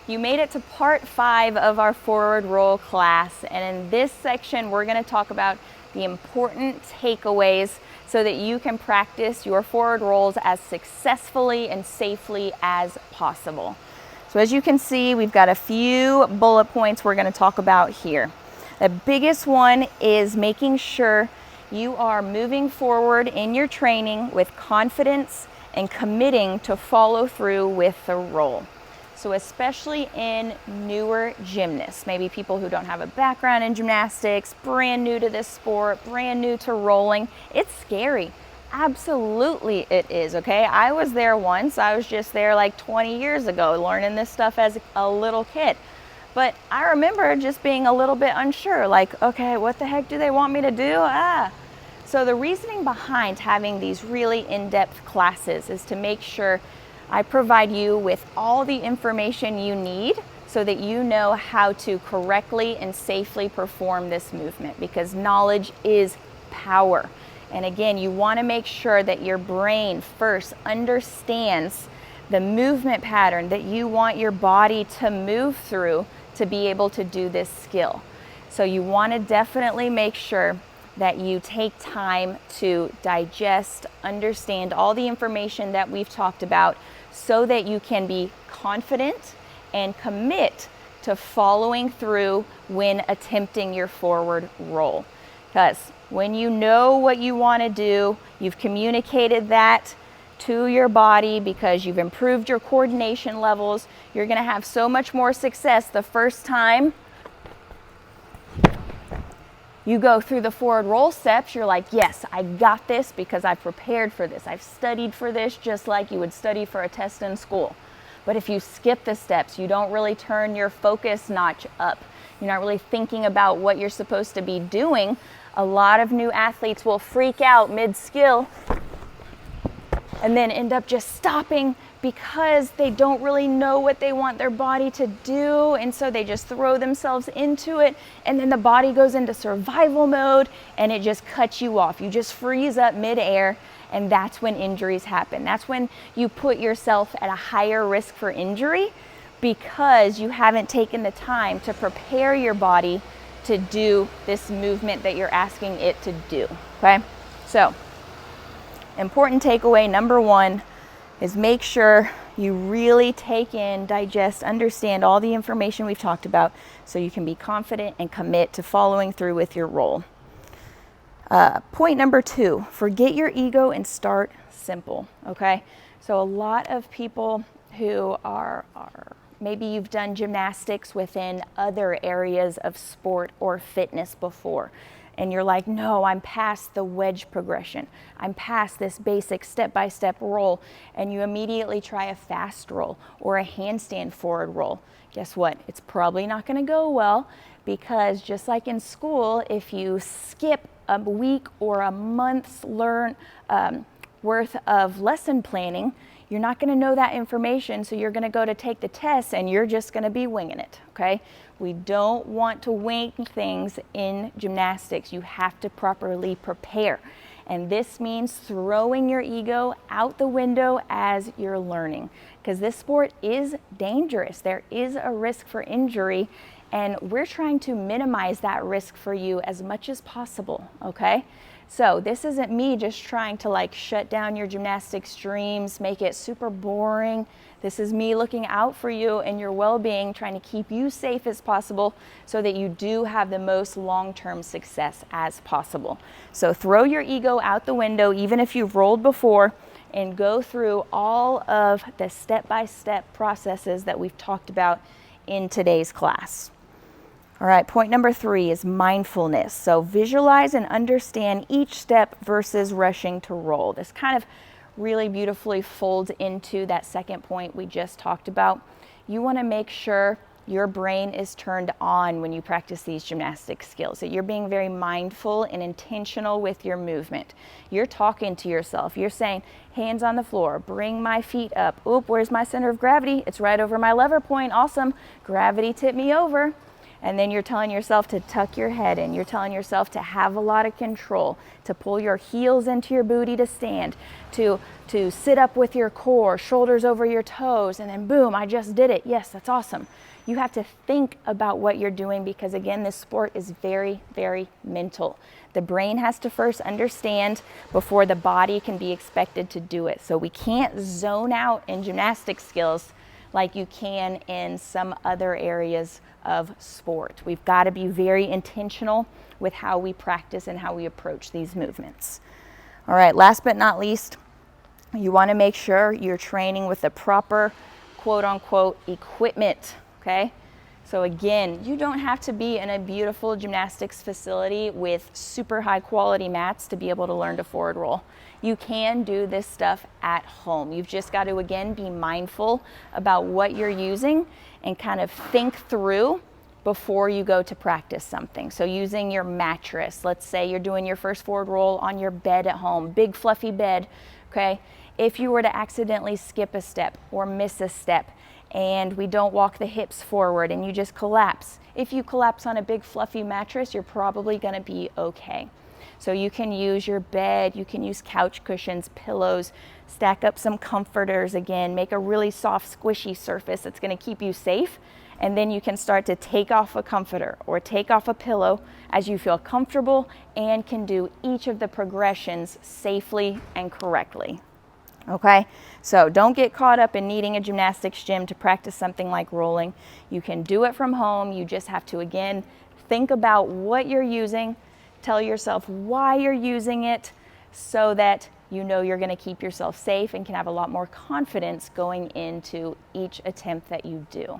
You made it to part 5 of our forward roll class, and in this section we're going to talk about the important takeaways so that you can practice your forward rolls as successfully and safely as possible. So as you can see, we've got a few bullet points we're going to talk about here. The biggest one is making sure you are moving forward in your training with confidence and committing to follow through with the roll. So especially in newer gymnasts, maybe people who don't have a background in gymnastics, brand new to this sport, brand new to rolling, it's scary. Absolutely it is, okay? I was there once. I was just there like 20 years ago learning this stuff as a little kid. But I remember just being a little bit unsure, like, okay, what the heck do they want me to do? So the reasoning behind having these really in-depth classes is to make sure I provide you with all the information you need so that you know how to correctly and safely perform this movement, because knowledge is power. And again, you want to make sure that your brain first understands the movement pattern that you want your body to move through to be able to do this skill. So you want to definitely make sure that you take time to digest, understand all the information that we've talked about so that you can be confident and commit to following through when attempting your forward roll. Because when you know what you want to do, you've communicated that to your body because you've improved your coordination levels, you're going to have so much more success the first time you go through the forward roll steps. You're like, yes, I got this because I've prepared for this. I've studied for this just like you would study for a test in school. But if you skip the steps, you don't really turn your focus notch up. You're not really thinking about what you're supposed to be doing. A lot of new athletes will freak out mid-skill and then end up just stopping because they don't really know what they want their body to do, and so they just throw themselves into it, and then the body goes into survival mode and it just cuts you off. You just freeze up mid-air, and that's when injuries happen. That's when you put yourself at a higher risk for injury because you haven't taken the time to prepare your body to do this movement that you're asking it to do, okay? So, important takeaway number 1 is make sure you really take in, digest, understand all the information we've talked about so you can be confident and commit to following through with your roll. Point number 2, forget your ego and start simple, okay? So a lot of people who are maybe you've done gymnastics within other areas of sport or fitness before, and you're like, no, I'm past the wedge progression. I'm past this basic step-by-step roll, and you immediately try a fast roll or a handstand forward roll. Guess what? It's probably not gonna go well because just like in school, if you skip a week or a month's worth of lesson planning, you're not gonna know that information, so you're gonna go to take the test and you're just gonna be winging it, okay? We don't want to wing things in gymnastics. You have to properly prepare. And this means throwing your ego out the window as you're learning, because this sport is dangerous. There is a risk for injury, and we're trying to minimize that risk for you as much as possible, okay? So this isn't me just trying to like shut down your gymnastics dreams, make it super boring. This is me looking out for you and your well-being, trying to keep you safe as possible so that you do have the most long-term success as possible. So throw your ego out the window, even if you've rolled before, and go through all of the step-by-step processes that we've talked about in today's class. All right, point number 3 is mindfulness. So visualize and understand each step versus rushing to roll. This kind of really beautifully folds into that second point we just talked about. You want to make sure your brain is turned on when you practice these gymnastic skills, that you're being very mindful and intentional with your movement. You're talking to yourself. You're saying, hands on the floor, bring my feet up. Oop, where's my center of gravity? It's right over my lever point. Awesome. Gravity tipped me over. And then you're telling yourself to tuck your head in. You're telling yourself to have a lot of control, to pull your heels into your booty to stand, to sit up with your core, shoulders over your toes, and then boom, I just did it. Yes, that's awesome. You have to think about what you're doing because, again, this sport is very, very mental. The brain has to first understand before the body can be expected to do it. So we can't zone out in gymnastic skills like you can in some other areas of sport. We've got to be very intentional with how we practice and how we approach these movements. All right, last but not least, you want to make sure you're training with the proper quote unquote equipment, okay? So again, you don't have to be in a beautiful gymnastics facility with super high quality mats to be able to learn to forward roll. You can do this stuff at home. You've just got to, again, be mindful about what you're using and kind of think through before you go to practice something. So using your mattress, let's say you're doing your first forward roll on your bed at home, big fluffy bed, okay? If you were to accidentally skip a step or miss a step and we don't walk the hips forward and you just collapse, if you collapse on a big fluffy mattress, you're probably gonna be okay. So you can use your bed, you can use couch cushions, pillows, stack up some comforters again, make a really soft, squishy surface that's gonna keep you safe, and then you can start to take off a comforter or take off a pillow as you feel comfortable and can do each of the progressions safely and correctly. Okay, so don't get caught up in needing a gymnastics gym to practice something like rolling. You can do it from home. You just have to, again, think about what you're using, tell yourself why you're using it so that you know you're going to keep yourself safe and can have a lot more confidence going into each attempt that you do.